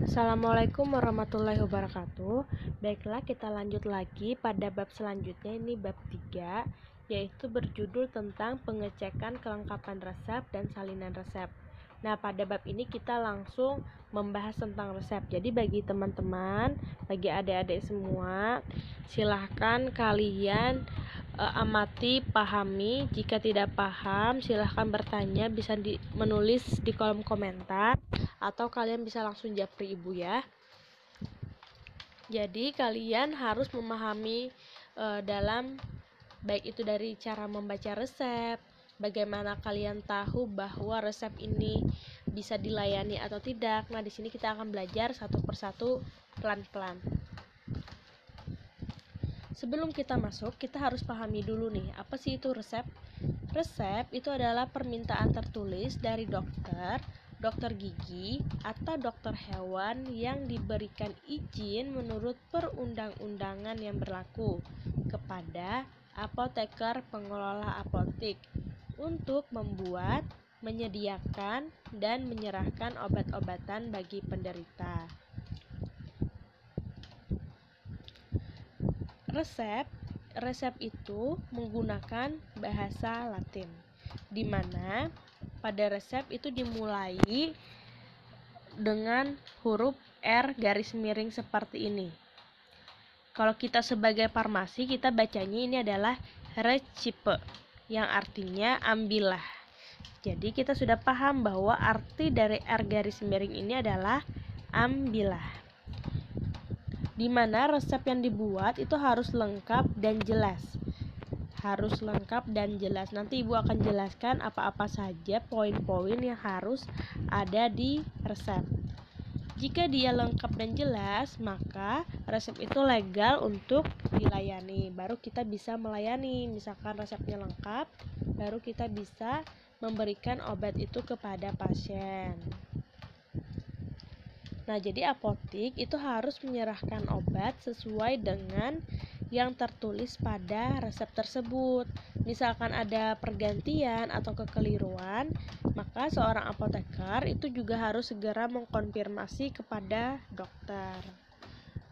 Assalamualaikum warahmatullahi wabarakatuh. Baiklah, kita lanjut lagi pada bab selanjutnya, ini bab 3, yaitu berjudul tentang pengecekan kelengkapan resep dan salinan resep. Nah, pada bab ini kita langsung membahas tentang resep. Jadi bagi teman-teman, bagi adik-adik semua, silahkan kalian amati, pahami. Jika tidak paham, silahkan bertanya, bisa menulis di kolom komentar, atau kalian bisa langsung japri ibu ya. Jadi kalian harus memahami dalam baik itu dari cara membaca resep, bagaimana kalian tahu bahwa resep ini bisa dilayani atau tidak. Nah, di sini kita akan belajar satu persatu pelan-pelan. Sebelum kita masuk, kita harus pahami dulu nih, apa sih itu resep? Resep itu adalah permintaan tertulis dari dokter gigi, atau dokter hewan yang diberikan izin menurut perundang-undangan yang berlaku kepada apoteker pengelola apotik untuk membuat, menyediakan, dan menyerahkan obat-obatan bagi penderita. Resep itu menggunakan bahasa Latin, di mana pada resep itu dimulai dengan huruf R garis miring seperti ini. Kalau kita sebagai farmasi, kita bacanya ini adalah recipe, yang artinya ambillah. Jadi kita sudah paham bahwa arti dari R garis miring ini adalah ambillah, di mana resep yang dibuat itu harus lengkap dan jelas. Nanti ibu akan jelaskan apa-apa saja poin-poin yang harus ada di resep. Jika dia lengkap dan jelas, maka resep itu legal untuk dilayani. Baru kita bisa melayani. Misalkan resepnya lengkap, baru kita bisa memberikan obat itu kepada pasien. Nah, jadi apotik itu harus menyerahkan obat sesuai dengan yang tertulis pada resep tersebut. Misalkan ada pergantian atau kekeliruan, maka seorang apoteker itu juga harus segera mengkonfirmasi kepada dokter.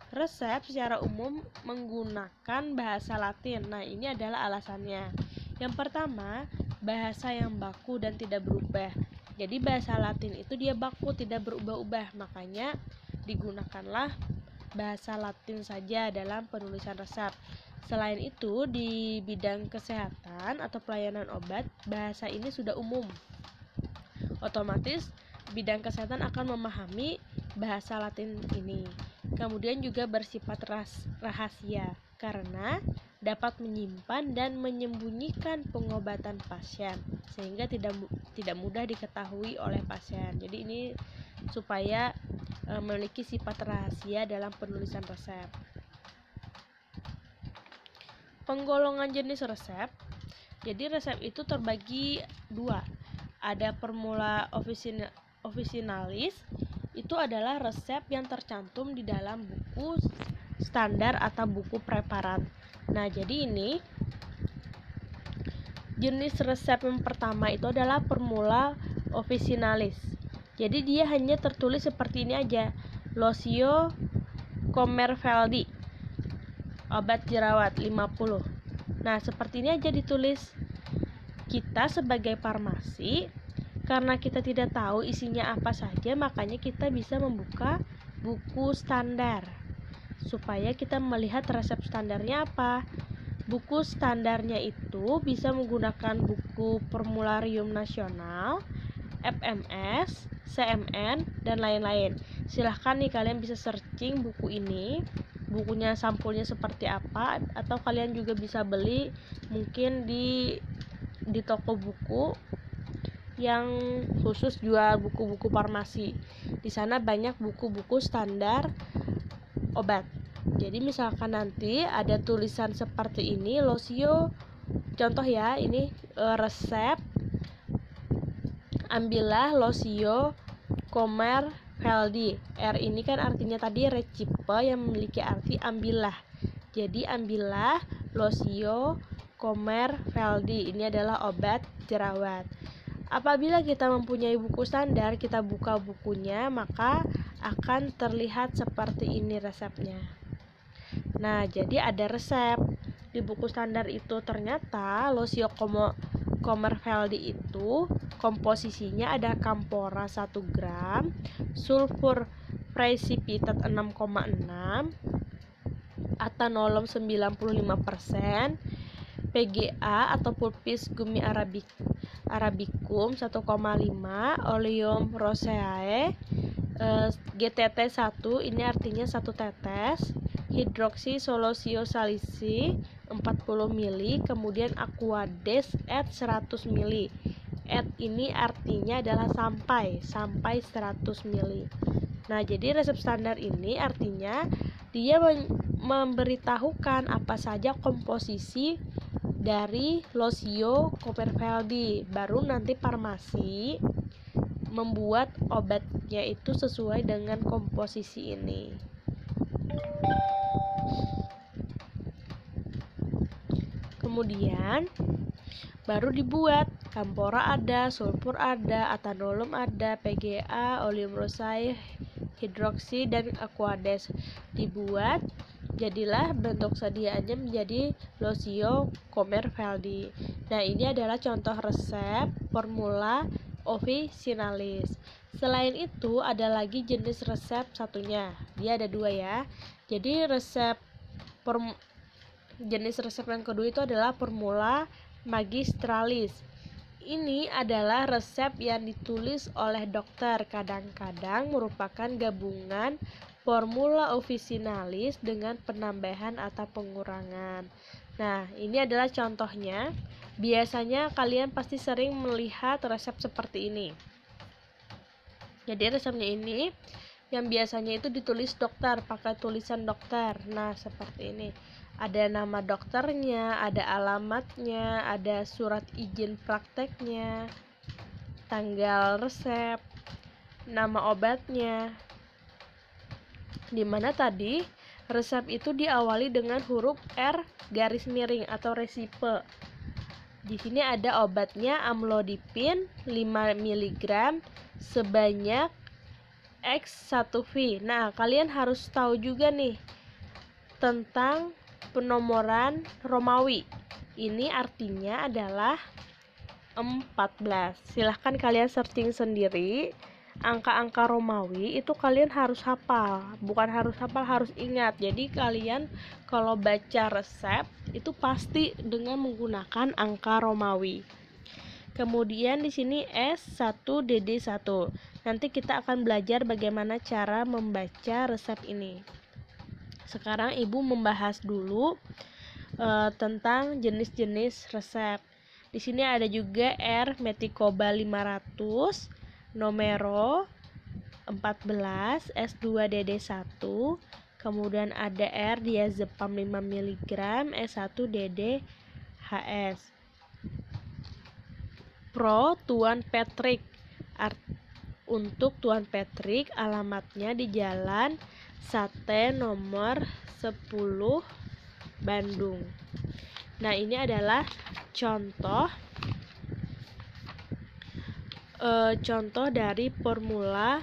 Resep secara umum menggunakan bahasa Latin. Nah, ini adalah alasannya. Yang pertama, bahasa yang baku dan tidak berubah. Jadi bahasa Latin itu dia baku, tidak berubah-ubah, makanya digunakanlah bahasa Latin saja dalam penulisan resep. Selain itu, di bidang kesehatan atau pelayanan obat, bahasa ini sudah umum. Otomatis bidang kesehatan akan memahami bahasa Latin ini. Kemudian juga bersifat rahasia, karena dapat menyimpan dan menyembunyikan pengobatan pasien, sehingga tidak mudah diketahui oleh pasien. Jadi ini supaya memiliki sifat rahasia dalam penulisan resep. Penggolongan jenis resep. Jadi resep itu terbagi dua. Ada formula officinalis, itu adalah resep yang tercantum di dalam buku standar atau buku preparat. Nah, jadi ini jenis resep yang pertama itu adalah formula officinalis. Jadi dia hanya tertulis seperti ini aja, Losio Comerfeldi, obat jerawat 50. Nah, seperti ini aja ditulis. Kita sebagai farmasi, karena kita tidak tahu isinya apa saja, makanya kita bisa membuka buku standar supaya kita melihat resep standarnya apa. Buku standarnya itu bisa menggunakan buku Formularium Nasional, FMS, CMN, dan lain-lain. Silahkan nih kalian bisa searching buku ini, bukunya sampulnya seperti apa, atau kalian juga bisa beli mungkin di toko buku yang khusus jual buku-buku farmasi. Di sana banyak buku-buku standar obat. Jadi misalkan nanti ada tulisan seperti ini, Losio, contoh ya, ini resep ambillah Losio Comerfeldi. R ini kan artinya tadi recipe yang memiliki arti ambillah. Jadi ambillah Losio Comerfeldi. Ini adalah obat jerawat. Apabila kita mempunyai buku standar, kita buka bukunya, maka akan terlihat seperti ini resepnya. Nah, jadi ada resep di buku standar itu. Ternyata Losio Comerveldi itu komposisinya ada kampora 1 gram, sulfur precipitate 6,6, atanolom 95%, PGA atau pulpis gummi arabicum 1,5, oleum roseae GTT 1, ini artinya 1 tetes, hidroksi solosio salisi 40 ml, kemudian aquades et 100 ml. Et ini artinya adalah sampai 100 ml. Nah, jadi resep standar ini artinya dia memberitahukan apa saja komposisi dari Losio Comerveldi. Baru nanti farmasi membuat obatnya itu sesuai dengan komposisi ini. Kemudian baru dibuat. Kampora ada, sulfur ada, atanolom ada, PGA, oleum roseae, hidroksi, dan aquades. Dibuat, jadilah bentuk sediaannya menjadi Losio Comerveldi. Nah, ini adalah contoh resep formula officinalis. Selain itu ada lagi jenis resep satunya. Dia ada 2 ya. Jadi jenis resep yang kedua itu adalah formula magistralis. Ini adalah resep yang ditulis oleh dokter, kadang-kadang merupakan gabungan formula officinalis dengan penambahan atau pengurangan. Nah, ini adalah contohnya. Biasanya kalian pasti sering melihat resep seperti ini. Jadi resepnya ini yang biasanya itu ditulis dokter, pakai tulisan dokter. Nah, seperti ini. Ada nama dokternya, ada alamatnya, ada surat izin prakteknya, tanggal resep, nama obatnya. Dimana tadi resep itu diawali dengan huruf R garis miring atau resipe. Di sini ada obatnya amlodipin 5 mg sebanyak X1V. Nah, kalian harus tahu juga nih tentang penomoran Romawi. Ini artinya adalah 14. Silahkan kalian searching sendiri. Angka-angka Romawi itu kalian harus hafal. Bukan harus hafal, harus ingat. Jadi kalian kalau baca resep itu pasti dengan menggunakan angka Romawi. Kemudian di sini S1DD1. Nanti kita akan belajar bagaimana cara membaca resep ini. Sekarang Ibu membahas dulu tentang jenis-jenis resep. Di sini ada juga R Meticoba 500, Nomero 14, S2DD1. Kemudian ada R diazepam 5 mg, S1DDHS. Pro Tuan Patrick. Untuk Tuan Patrick alamatnya di Jalan Sate nomor 10 Bandung. Nah, ini adalah contoh dari formula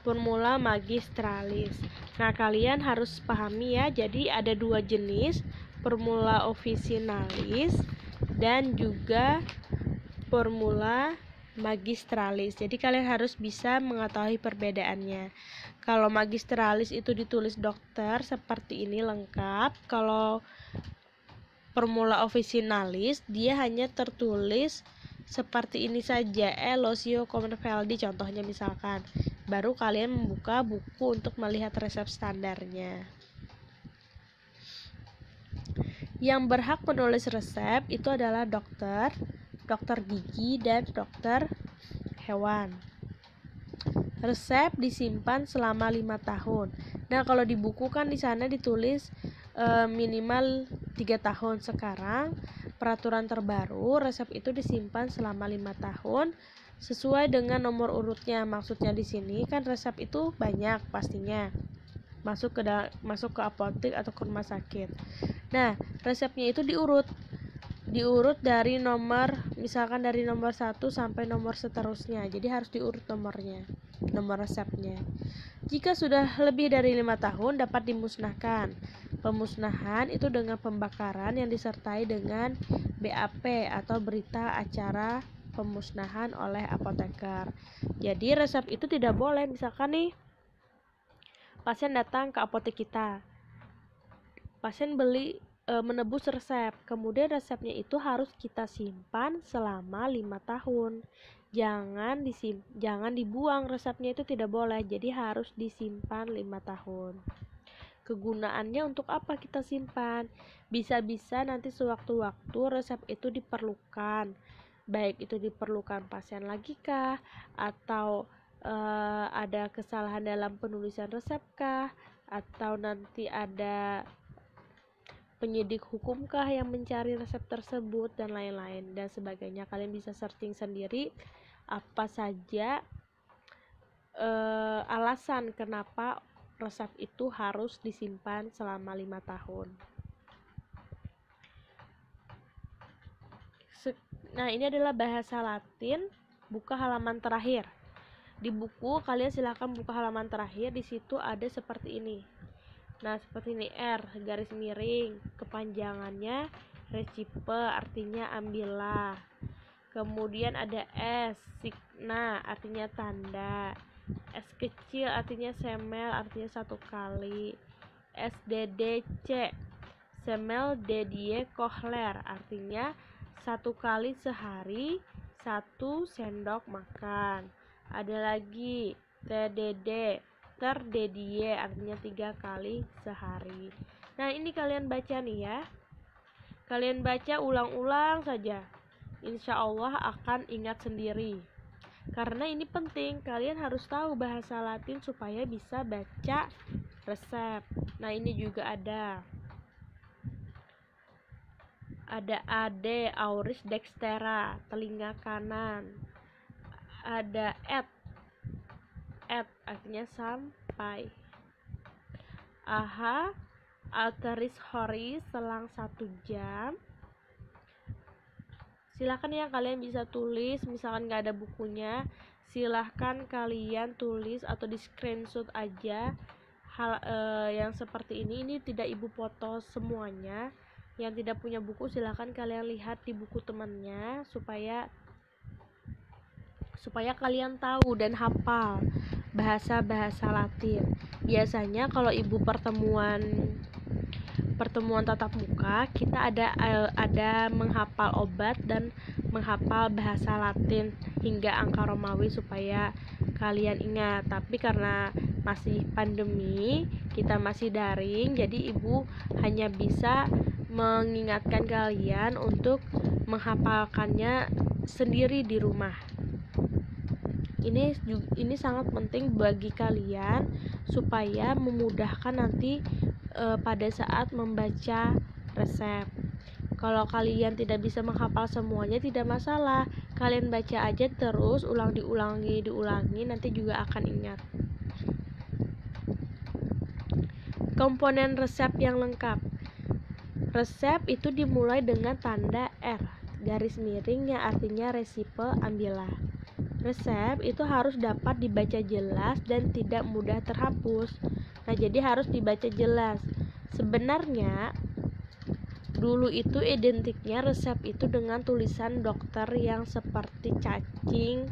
formula magistralis. Nah, kalian harus pahami ya. Jadi ada 2 jenis, formula officinalis dan juga formula magistralis. Jadi kalian harus bisa mengetahui perbedaannya. Kalau magistralis itu ditulis dokter seperti ini lengkap. Kalau formula officinalis dia hanya tertulis seperti ini saja, Losio Comerveldi contohnya misalkan. Baru kalian membuka buku untuk melihat resep standarnya. Yang berhak menulis resep itu adalah dokter gigi, dan dokter hewan. Resep disimpan selama 5 tahun. Nah, kalau di buku kan di sana ditulis minimal 3 tahun. Sekarang peraturan terbaru, resep itu disimpan selama 5 tahun sesuai dengan nomor urutnya. Maksudnya di sini kan resep itu banyak pastinya. Masuk ke apotek atau ke rumah sakit. Nah, resepnya itu diurut. diurut dari nomor, misalkan dari nomor 1 sampai nomor seterusnya. Jadi harus diurut nomornya, nomor resepnya. Jika sudah lebih dari 5 tahun dapat dimusnahkan. Pemusnahan itu dengan pembakaran yang disertai dengan BAP atau berita acara pemusnahan oleh apoteker. Jadi resep itu tidak boleh, misalkan nih pasien datang ke apotek kita, pasien menebus resep, kemudian resepnya itu harus kita simpan selama 5 tahun. Jangan dibuang, resepnya itu tidak boleh, jadi harus disimpan 5 tahun. Kegunaannya untuk apa kita simpan? Bisa-bisa nanti sewaktu-waktu resep itu diperlukan, baik itu diperlukan pasien lagi kah, atau ada kesalahan dalam penulisan resep kah, atau nanti ada penyidik hukumkah yang mencari resep tersebut, dan lain-lain dan sebagainya. Kalian bisa searching sendiri apa saja alasan kenapa resep itu harus disimpan selama 5 tahun. Nah, ini adalah bahasa Latin. Buka halaman terakhir. Di buku kalian silahkan buka halaman terakhir, di situ ada seperti ini. Nah, seperti ini, R garis miring, kepanjangannya recipe, artinya ambillah. Kemudian ada S, signa, artinya tanda. S kecil artinya semel, artinya satu kali. SDDC, semel dedie kohler, artinya satu kali sehari, 1 sendok makan. Ada lagi TDD, terdedie, artinya 3 kali sehari. Nah, ini kalian baca nih ya. Kalian baca ulang-ulang saja. Insya Allah akan ingat sendiri. Karena ini penting, kalian harus tahu bahasa Latin supaya bisa baca resep. Nah, ini juga ada AD auris dextera, telinga kanan. Ada et artinya sampai. AH alteris horis, selang 1 jam. Silahkan ya kalian bisa tulis, misalkan gak ada bukunya, silahkan kalian tulis atau di screenshot aja hal yang seperti ini tidak ibu foto semuanya. Yang tidak punya buku silahkan kalian lihat di buku temannya supaya kalian tahu dan hafal bahasa-bahasa Latin. Biasanya kalau ibu pertemuan tatap muka, kita ada menghafal obat dan menghafal bahasa Latin hingga angka Romawi supaya kalian ingat. Tapi karena masih pandemi, kita masih daring, jadi ibu hanya bisa mengingatkan kalian untuk menghafalkannya sendiri di rumah. Ini sangat penting bagi kalian supaya memudahkan nanti pada saat membaca resep. Kalau kalian tidak bisa menghafal semuanya tidak masalah, kalian baca aja terus, diulangi, nanti juga akan ingat. Komponen resep yang lengkap. Resep itu dimulai dengan tanda R garis miring yang artinya resipe, ambillah. Resep itu harus dapat dibaca jelas dan tidak mudah terhapus. Nah, jadi harus dibaca jelas. Sebenarnya dulu itu identiknya resep itu dengan tulisan dokter yang seperti cacing,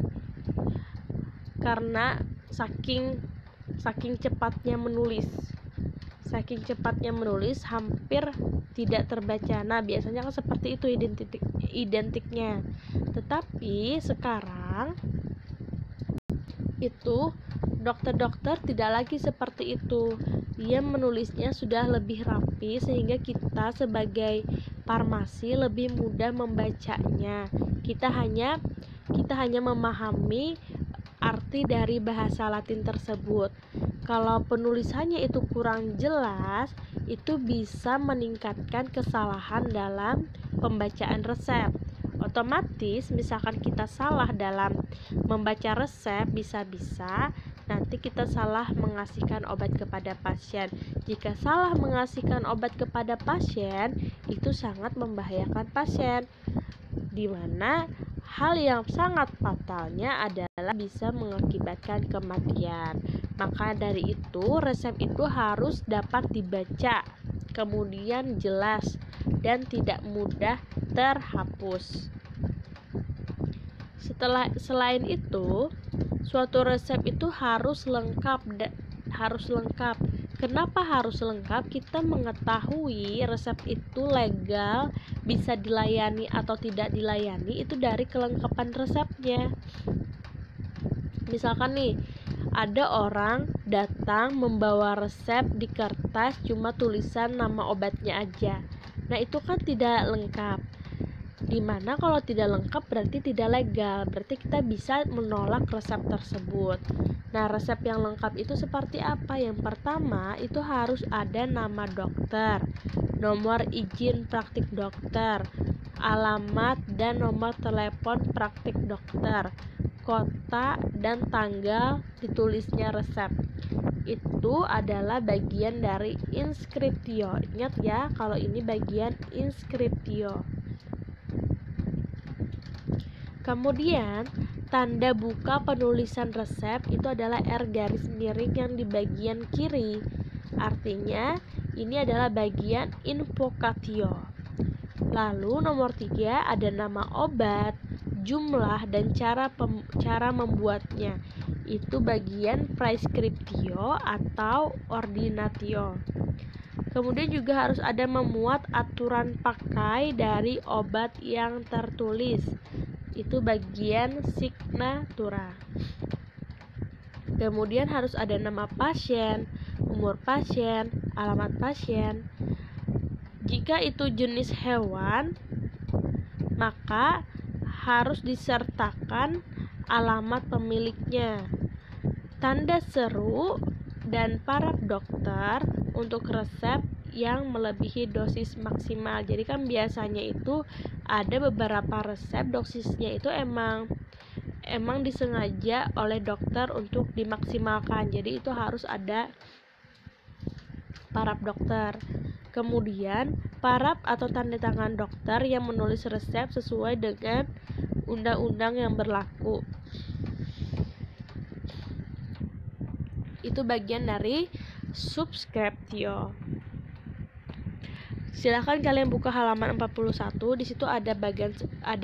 karena saking cepatnya menulis. Hampir tidak terbaca. Nah, biasanya kan seperti itu identiknya. Tetapi sekarang itu dokter-dokter tidak lagi seperti itu. Dia menulisnya sudah lebih rapi sehingga kita sebagai farmasi lebih mudah membacanya. Kita hanya memahami arti dari bahasa Latin tersebut. Kalau penulisannya itu kurang jelas, itu bisa meningkatkan kesalahan dalam pembacaan resep. Otomatis misalkan kita salah dalam membaca resep, bisa-bisa nanti kita salah mengasihkan obat kepada pasien. Jika salah mengasihkan obat kepada pasien, itu sangat membahayakan pasien, di mana hal yang sangat fatalnya adalah bisa mengakibatkan kematian. Maka dari itu, resep itu harus dapat dibaca, kemudian jelas dan tidak mudah terhapus. Selain itu, suatu resep itu harus lengkap. Kenapa harus lengkap? Kita mengetahui resep itu legal, bisa dilayani atau tidak dilayani itu dari kelengkapan resepnya. Misalkan nih, ada orang datang membawa resep di kertas cuma tulisan nama obatnya aja. Nah, itu kan tidak lengkap. Dimana kalau tidak lengkap berarti tidak legal, berarti kita bisa menolak resep tersebut. Nah, resep yang lengkap itu seperti apa? Yang pertama, itu harus ada nama dokter, nomor izin praktik dokter, alamat dan nomor telepon praktik dokter, kota dan tanggal ditulisnya resep. Itu adalah bagian dari inskriptio. Ingat ya, kalau ini bagian inskriptio. Kemudian, tanda buka penulisan resep itu adalah R garis miring yang di bagian kiri. Artinya, ini adalah bagian invocatio. Lalu nomor 3 ada nama obat, jumlah dan cara membuatnya. Itu bagian prescriptio atau ordinatio. Kemudian juga harus ada memuat aturan pakai dari obat yang tertulis. Itu bagian signatura. Kemudian harus ada nama pasien, umur pasien, alamat pasien. Jika itu jenis hewan, maka harus disertakan alamat pemiliknya, tanda seru, dan paraf dokter untuk resep yang melebihi dosis maksimal. Jadi kan biasanya itu ada beberapa resep dosisnya itu emang disengaja oleh dokter untuk dimaksimalkan. Jadi itu harus ada paraf dokter. Kemudian paraf atau tanda tangan dokter yang menulis resep sesuai dengan undang-undang yang berlaku. Itu bagian dari subscriptio. Silahkan kalian buka halaman 41. Di situ ada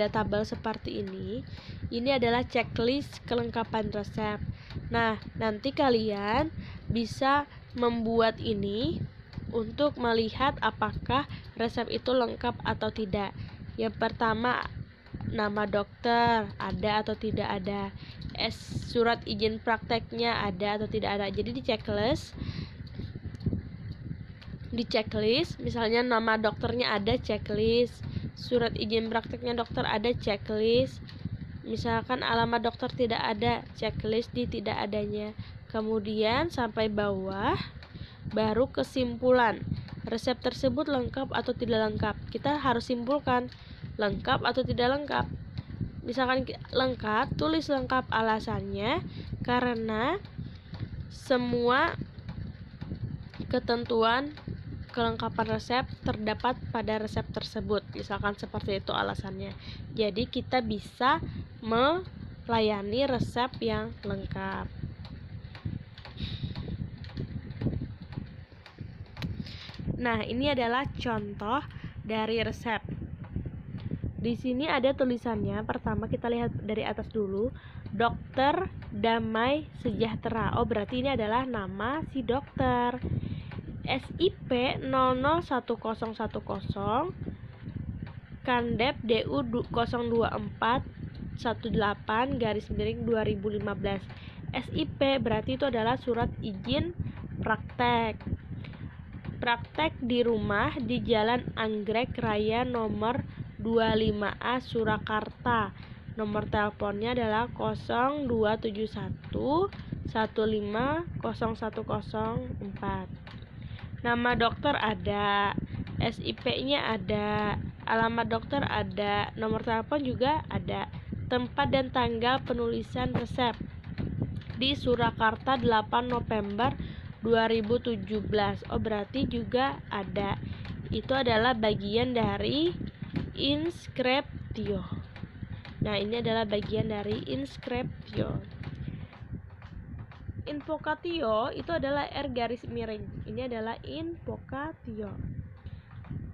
tabel seperti ini. Ini adalah checklist kelengkapan resep. Nah, nanti kalian bisa membuat ini untuk melihat apakah resep itu lengkap atau tidak. Yang pertama, nama dokter ada atau tidak ada, surat izin prakteknya ada atau tidak ada. Jadi di checklist, misalnya nama dokternya ada, checklist, surat izin prakteknya dokter ada, checklist, misalkan alamat dokter tidak ada, checklist di tidak adanya. Kemudian sampai bawah baru kesimpulan, resep tersebut lengkap atau tidak lengkap. Kita harus simpulkan lengkap atau tidak lengkap. Misalkan lengkap, tulis lengkap alasannya karena semua ketentuan kelengkapan resep terdapat pada resep tersebut. Misalkan seperti itu alasannya. Jadi kita bisa melayani resep yang lengkap. Nah, ini adalah contoh dari resep. Di sini ada tulisannya. Pertama kita lihat dari atas dulu. Dokter Damai Sejahtera. Oh, berarti ini adalah nama si dokter. SIP 001010 Kandep DU 02418/2015. SIP berarti itu adalah surat izin praktek. Praktek di rumah di Jalan Anggrek Raya nomor 25A Surakarta. Nomor teleponnya adalah 0271 150104. Nama dokter ada, SIP-nya ada, alamat dokter ada, nomor telepon juga ada, tempat dan tanggal penulisan resep. di Surakarta 8 November 2017. Oh, berarti juga ada. Itu adalah bagian dari inskriptio. Nah, ini adalah bagian dari inskriptio. Invocatio itu adalah R garis miring. Ini adalah invocatio.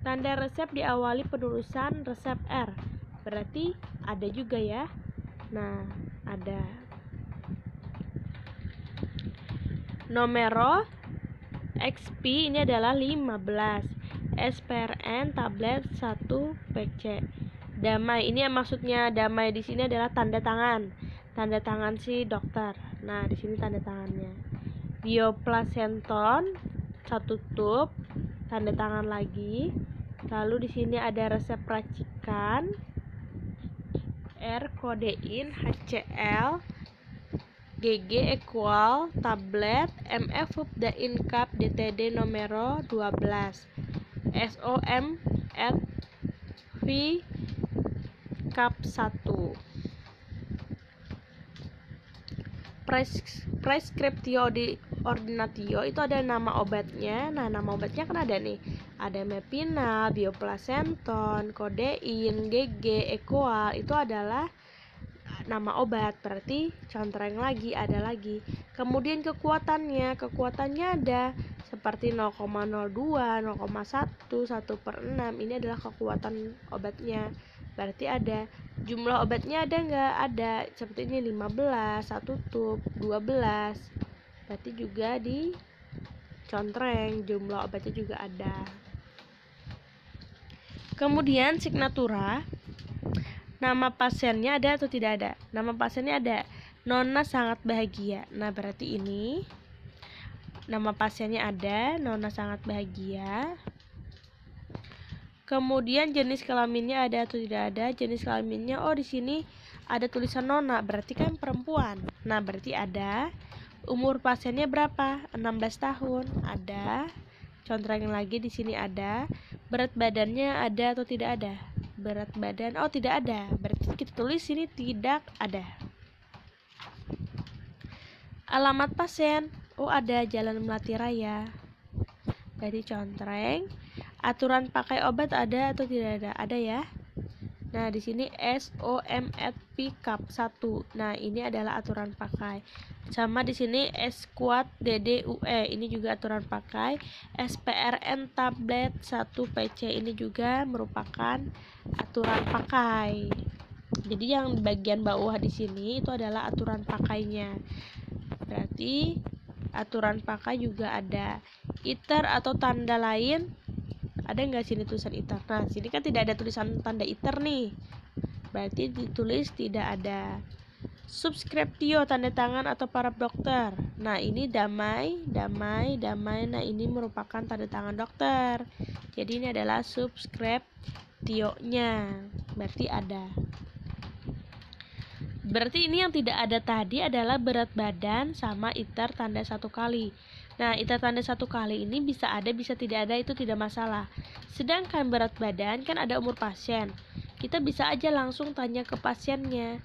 Tanda resep diawali penulisan resep R. Berarti ada juga ya. Nah, ada. Numero XP ini adalah 15. SPRN tablet 1 PC. Damai, ini yang maksudnya damai di sini adalah tanda tangan. Tanda tangan si dokter. Nah, di sini tanda tangannya. Bioplacenton 1 tub, tanda tangan lagi. Lalu di sini ada resep racikan. R kodein HCl GG equal tablet MF Fubdain Cup DTD numero 12 SOM at V Cup 1. Prescriptio di ordinatio itu ada nama obatnya. Nah, nama obatnya kan ada nih. Ada mepinal, bioplacenton, kodein, GG, equal. Itu adalah nama obat, berarti contreng lagi, ada lagi. Kemudian kekuatannya ada seperti 0,02, 0,1, 1/6. Ini adalah kekuatan obatnya, berarti ada. Jumlah obatnya ada nggak? Ada, seperti ini 15, 1 tub, 12. Berarti juga di contreng jumlah obatnya juga ada. Kemudian signatura, nama pasiennya ada atau tidak ada? Nama pasiennya ada. Nona sangat bahagia. Nah, berarti ini nama pasiennya ada, Nona sangat bahagia. Kemudian jenis kelaminnya ada atau tidak ada? Jenis kelaminnya, oh di sini ada tulisan Nona, berarti kan perempuan. Nah, berarti ada. Umur pasiennya berapa? 16 tahun. Ada. Contreng lagi di sini ada. Berat badannya ada atau tidak ada? Berat badan, oh tidak ada, berarti kita tulis sini tidak ada. Alamat pasien, oh ada, Jalan Melati Raya. Jadi contreng. Aturan pakai obat ada atau tidak ada? Ada ya. Nah, di sini SOM at P Cup 1. Nah, ini adalah aturan pakai. Sama di sini Squat DDUE, ini juga aturan pakai. SPRN tablet 1 PC, ini juga merupakan aturan pakai. Jadi yang bagian bawah di sini itu adalah aturan pakainya. Berarti aturan pakai juga ada. ITER atau tanda lain, ada nggak sini tulisan ITER? Nah, sini kan tidak ada tulisan tanda ITER nih, berarti ditulis tidak ada. Subscriptio, tanda tangan atau para dokter. Nah, ini damai. Nah, ini merupakan tanda tangan dokter. Jadi ini adalah subscriptio-nya, berarti ada. Berarti ini yang tidak ada tadi adalah berat badan sama ITER tanda 1 kali. Nah, ITER tanda 1 kali ini bisa ada, bisa tidak ada, itu tidak masalah. Sedangkan berat badan kan ada umur pasien. Kita bisa aja langsung tanya ke pasiennya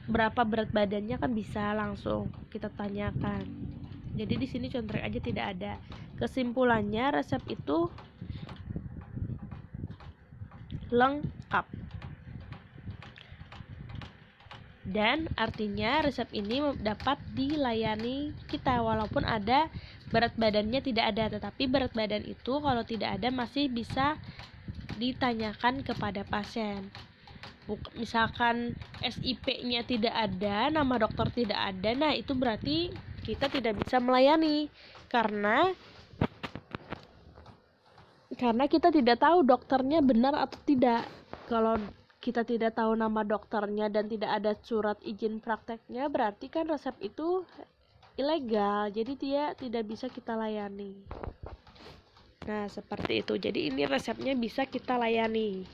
berapa berat badannya, kan bisa langsung kita tanyakan. Jadi di sini contreng aja tidak ada. Kesimpulannya, resep itu lengkap. Dan artinya resep ini dapat dilayani kita walaupun ada berat badannya tidak ada, tetapi berat badan itu kalau tidak ada masih bisa ditanyakan kepada pasien. Misalkan SIP-nya tidak ada, nama dokter tidak ada, nah itu berarti kita tidak bisa melayani karena kita tidak tahu dokternya benar atau tidak. Kalau kita tidak tahu nama dokternya dan tidak ada surat izin prakteknya, berarti kan resep itu ilegal, jadi dia tidak bisa kita layani. Nah, seperti itu. Jadi ini resepnya bisa kita layani.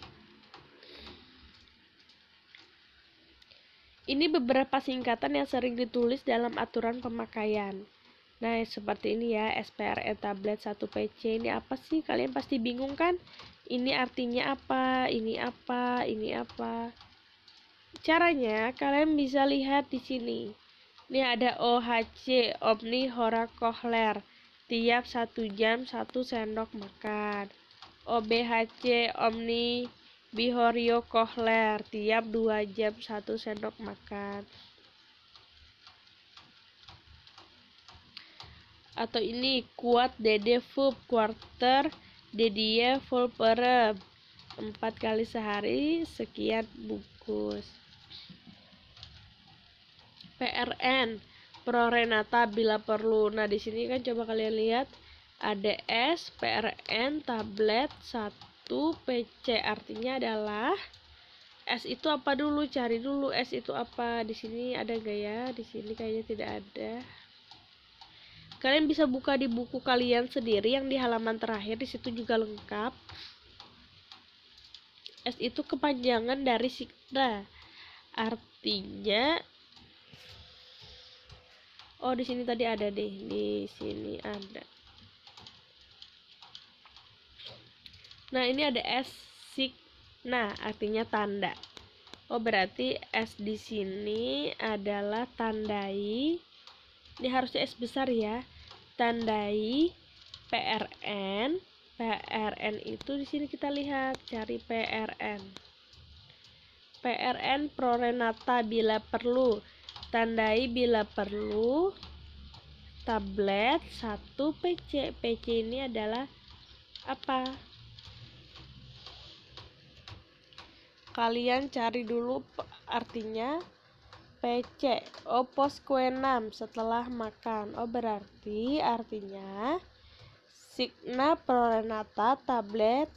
Ini beberapa singkatan yang sering ditulis dalam aturan pemakaian. Nah, seperti ini ya, SPRN tablet 1 PC. Ini apa sih? Kalian pasti bingung kan? Ini artinya apa? Ini apa? Ini apa? Caranya kalian bisa lihat di sini. Ini ada OHC, Omni Hora Kohler, tiap 1 jam 1 sendok makan. OBHC, Omni Bihorio Kohler, tiap 2 jam 1 sendok makan. Atau ini kuat DD Fup quarter DDE Fulperem 4 kali sehari sekian bungkus. PRN Prorenata bila perlu. Nah, di sini kan coba kalian lihat ada S, PRN, tablet 1, PC, artinya adalah S itu apa dulu? Cari dulu S itu apa. Di sini ada gak ya? Di sini kayaknya tidak ada. Kalian bisa buka di buku kalian sendiri yang di halaman terakhir, di situ juga lengkap. S itu kepanjangan dari Signa. Artinya di sini tadi ada deh. Di sini ada. Nah, ini ada S Signa, artinya tanda. Berarti S di sini adalah tandai. Ini harusnya S besar ya. Tandai PRN. PRN itu di sini kita lihat, cari PRN. PRN Prorenata bila perlu. Tandai bila perlu. Tablet 1 PC. PC ini adalah apa? Kalian cari dulu artinya PC. Posquenam setelah makan. Berarti artinya Signa Prorenata tablet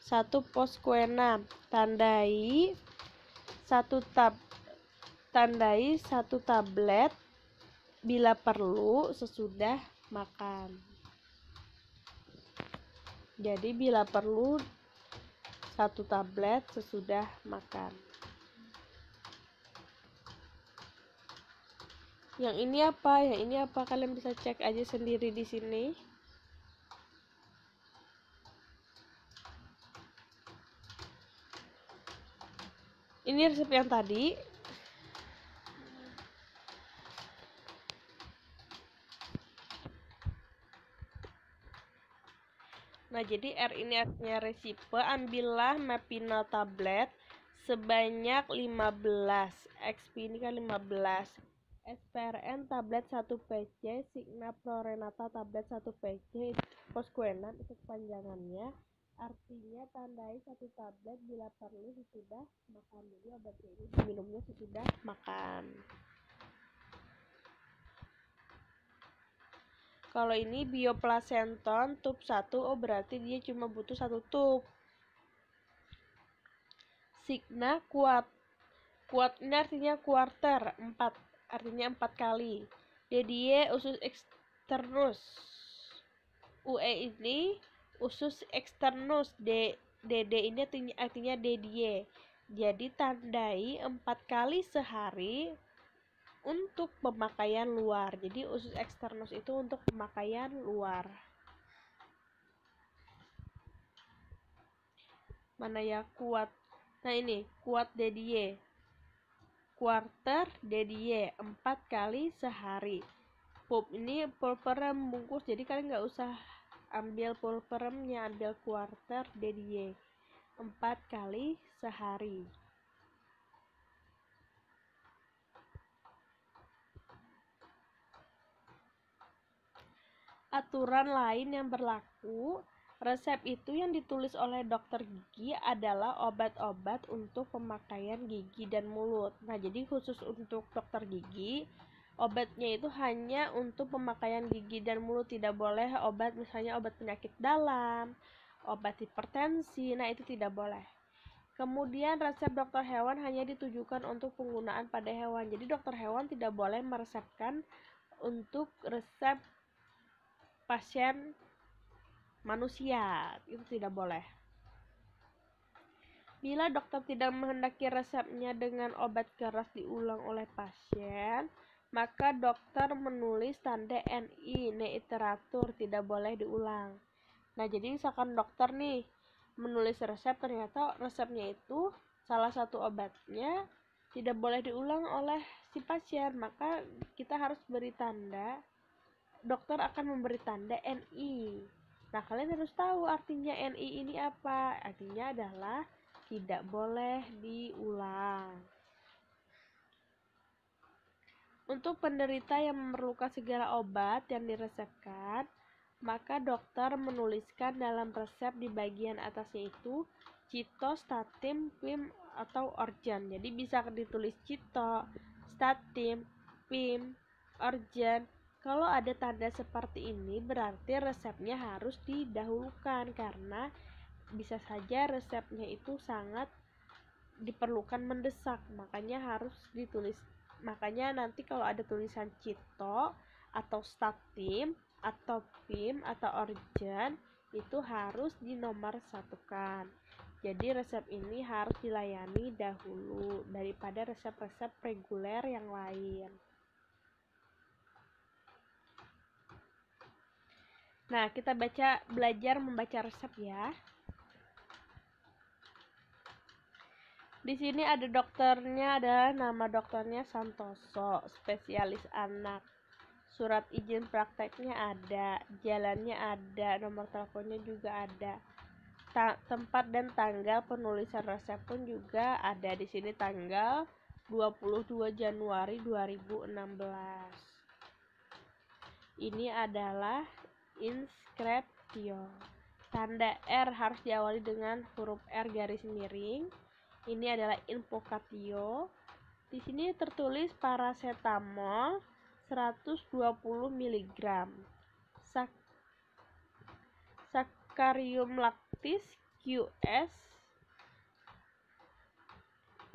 1 posquenam. Tandai 1 tablet bila perlu sesudah makan. Jadi bila perlu 1 tablet sesudah makan. Yang ini apa? Yang ini apa? Kalian bisa cek aja sendiri di sini. Ini resep yang tadi. Nah, jadi R ini artinya resipe. Ambillah Mepinal tablet sebanyak 15. XP ini kan 15. SPRN tablet 1 PC, Signa Prorenata tablet 1 PC, Posquenam itu kepanjangannya. Artinya tandai 1 tablet bila perlu sesudah makan. Jadi obat ini diminumnya sesudah makan. Kalau ini bioplacenton tub 1, berarti dia cuma butuh 1 tub. Signa kuat. Kuat ini artinya quarter, 4. Artinya 4 kali. DDE usus externus. UE ini usus externus. DD ini artinya DDE. Jadi tandai 4 kali sehari untuk pemakaian luar. Jadi usus eksternus itu untuk pemakaian luar. Mana ya kuat? Nah, ini kuat DDE. Quarter DDE 4 kali sehari. Pup ini pulperem bungkus, jadi kalian nggak usah ambil pulperemnya, ambil quarter DDE 4 kali sehari. Aturan lain yang berlaku, resep itu yang ditulis oleh dokter gigi adalah obat-obat untuk pemakaian gigi dan mulut. Nah, jadi khusus untuk dokter gigi, obatnya itu hanya untuk pemakaian gigi dan mulut, tidak boleh obat misalnya obat penyakit dalam, obat hipertensi, nah itu tidak boleh. Kemudian resep dokter hewan hanya ditujukan untuk penggunaan pada hewan. Jadi dokter hewan tidak boleh meresepkan untuk resep pasien manusia, itu tidak boleh. Bila dokter tidak menghendaki resepnya dengan obat keras diulang oleh pasien, maka dokter menulis tanda NI, neiteratur, tidak boleh diulang. Nah, jadi misalkan dokter nih menulis resep, ternyata resepnya itu salah satu obatnya tidak boleh diulang oleh si pasien, maka kita harus beri tanda, dokter akan memberi tanda NI. Nah, kalian harus tahu artinya NI ini apa. Artinya adalah tidak boleh diulang. Untuk penderita yang memerlukan segala obat yang diresepkan, maka dokter menuliskan dalam resep di bagian atasnya itu Cito, Statim, Pim, atau Orgen. Jadi bisa ditulis Cito, Statim, Pim, Orgen. Kalau ada tanda seperti ini berarti resepnya harus didahulukan karena bisa saja resepnya itu sangat diperlukan mendesak, makanya harus ditulis. Makanya nanti kalau ada tulisan Cito atau Statim atau Pim atau Orgen itu harus dinomor satukan. Jadi resep ini harus dilayani dahulu daripada resep-resep reguler yang lain. Nah, kita belajar membaca resep ya. Di sini ada dokternya, ada nama dokternya Santoso, spesialis anak. Surat izin prakteknya ada, jalannya ada, nomor teleponnya juga ada. Tempat dan tanggal penulisan resep pun juga ada. Di sini tanggal 22 Januari 2016. Ini adalah inscriptio. Tanda R harus diawali dengan huruf R garis miring. Ini adalah invocatio. Di sini tertulis paracetamol 120 mg. Saccarium lactis QS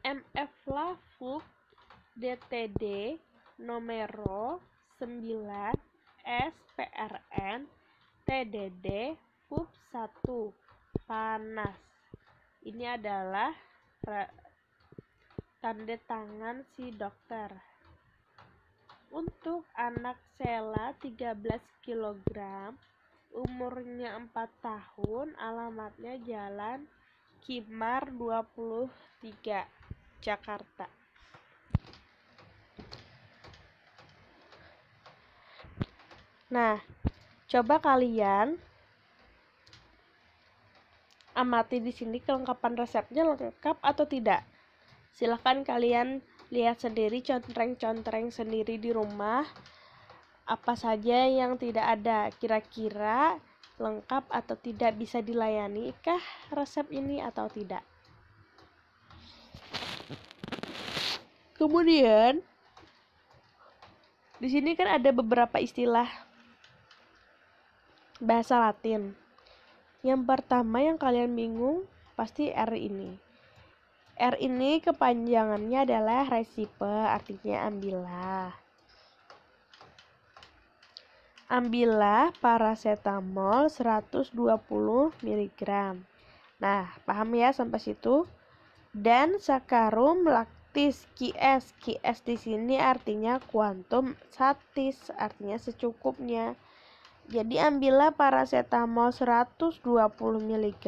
MF Flux DTD numero 9 SPRN TDD FUB 1 panas. Ini adalah tanda tangan si dokter. Untuk anak Sela 13 kg, umurnya 4 tahun, alamatnya Jalan Kimar 23, Jakarta. Nah, coba kalian amati di sini kelengkapan resepnya lengkap atau tidak. Silahkan kalian lihat sendiri, contreng-contreng sendiri di rumah. Apa saja yang tidak ada, kira-kira lengkap atau tidak, bisa dilayani kah resep ini atau tidak. Kemudian di sini kan ada beberapa istilah bahasa Latin. Yang pertama yang kalian bingung pasti R ini. R ini kepanjangannya adalah recipe, artinya ambillah. Ambillah paracetamol 120 mg. Nah, paham ya sampai situ? Dan Saccharum lactis QS. QS di sini artinya quantum satis, artinya secukupnya. Jadi ambillah paracetamol 120 mg,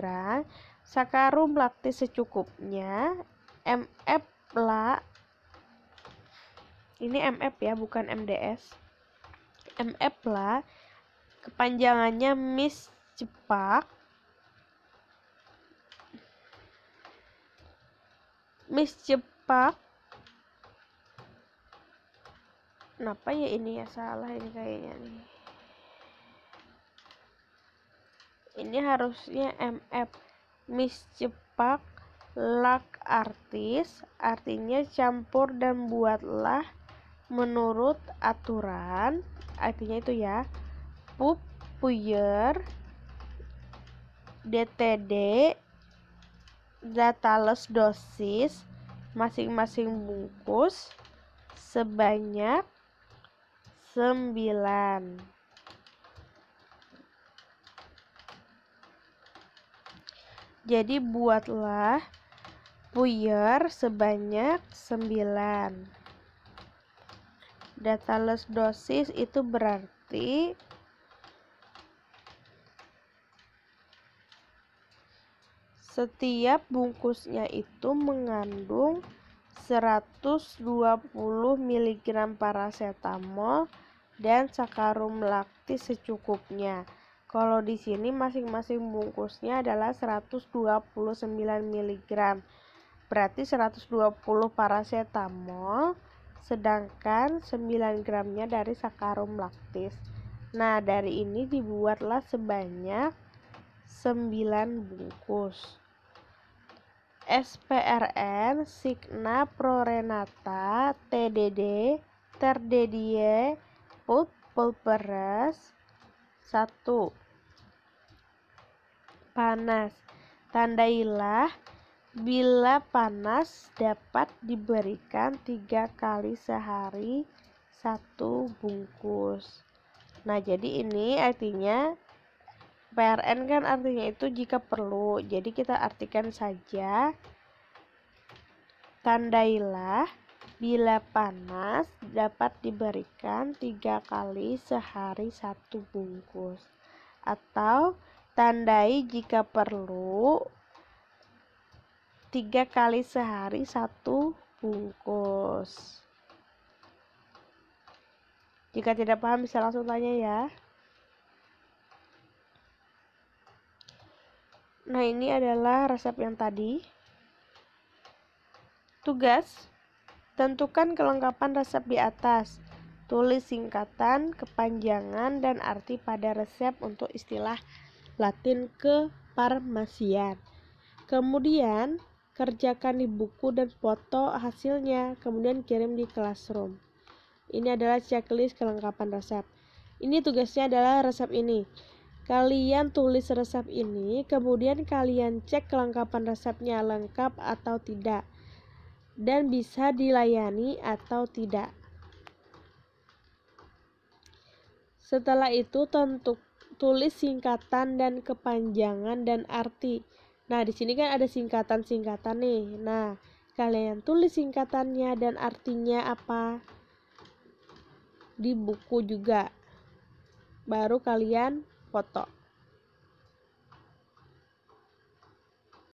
Saccharum lactis secukupnya, MF lah. Ini MF ya, bukan MDS. MF lah, kepanjangannya Miss Cepak. Miss Cepak. Kenapa ya ini ya, salah ini kayaknya nih. Ini harusnya MF, Miss Cepak Lak artis, artinya campur dan buatlah menurut aturan, artinya itu ya. Pup, puyer, DTD, datales dosis, masing-masing bungkus sebanyak 9. Jadi buatlah puyer sebanyak 9. Datales dosis itu berarti setiap bungkusnya itu mengandung 120 mg paracetamol, dan sakarum laktis secukupnya. Kalau di sini masing-masing bungkusnya adalah 129 mg. Berarti 120 paracetamol, sedangkan 9 gramnya dari sakarum laktis. Nah, dari ini dibuatlah sebanyak 9 bungkus. SPRN Signa Prorenata TDD Terdedie Pulperes 1. Panas. Tandailah bila panas dapat diberikan 3 kali sehari 1 bungkus. Nah, jadi ini artinya PRN kan artinya itu jika perlu. Jadi kita artikan saja, tandailah bila panas dapat diberikan 3 kali sehari 1 bungkus. Atau tandai jika perlu 3 kali sehari 1 bungkus. Jika tidak paham bisa langsung tanya ya. Nah, ini adalah resep yang tadi. Tugas: tentukan kelengkapan resep di atas. Tulis singkatan, kepanjangan, dan arti pada resep untuk istilah Latin kefarmasian. Kemudian, kerjakan di buku dan foto hasilnya, kemudian kirim di Classroom. Ini adalah checklist kelengkapan resep. Ini tugasnya adalah resep ini. Kalian tulis resep ini, kemudian kalian cek kelengkapan resepnya lengkap atau tidak, dan bisa dilayani atau tidak. Setelah itu tulis singkatan dan kepanjangan dan arti. Nah, di sini kan ada singkatan-singkatan nih. Nah, kalian tulis singkatannya dan artinya apa di buku juga. Baru kalian foto.